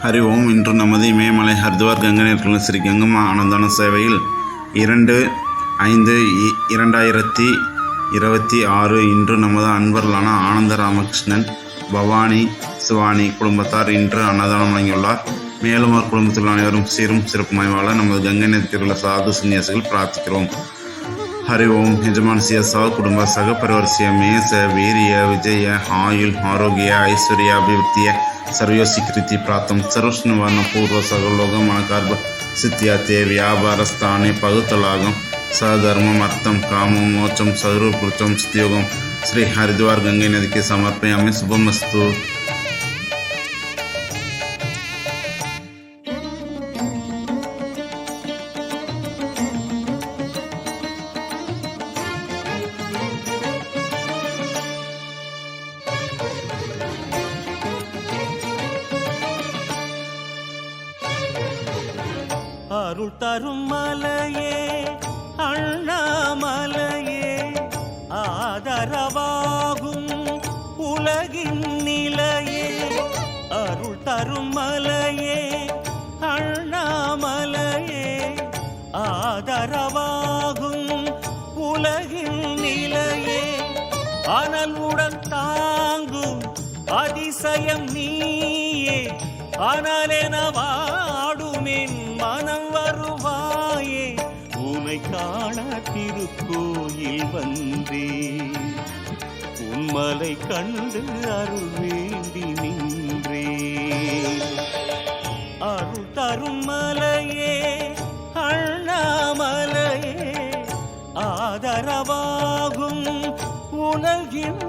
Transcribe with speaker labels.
Speaker 1: ஹரி ஓம். இன்று நமது இமயமலை ஹரித்வார் கங்கை நீர்கொள்ளும் ஸ்ரீ கங்கம்மா ஆனந்தான சேவையில் 2/5/2026 இன்று நமது அன்பர்களான ஆனந்த ராமகிருஷ்ணன், பவானி, சிவானி குடும்பத்தார் இன்று அன்னதானம் வழங்கியுள்ளார். மேலும் அவர் குடும்பத்தில் அனைவரும் சீரும் சிறப்புமாய் வாழ நமது கங்கை நதியில் உள்ள சாது சன்னியாசிகள் பிரார்த்திக்கிறோம். हरि ओम. यजमान सा कुटुंब सह परिवर्ष्य मेष वीर्य विजय आयुल आरोग्य ऐश्वर्य अभिवृद्धि सर्वस्वीकृति प्राप्तम सर्वस्वर्ण पूर्व सगलोक मनकार्ब सिद्ध्याते व्यापार स्थाने पगुतलागम सधर्मम अर्थम कामम मोचम सर्वपुरुषम सिद्धियोगम श्री हरिद्वार गंगे नदी के समर्पयामि. शुभमस्तु.
Speaker 2: அருள் தரும் மலையே அண்ணாமலையே ஆதரவாகும் உலகின் நிலையே. அருள் தரும் மலையே அண்ணாமலையே ஆதரவாகும் உலகின் நிலையே. அனலுடன் தாங்கும் அதிசயம் நீயே. அனலென வாடுமென் மனம் வருவாயே. உனை காண திருக்கோயில் வந்தே உன்மலை கண்டு அருள் வேண்டி நின்றே. அருள் தரும் மலையே அண்ணாமலையே ஆதரவாகும் உலகின்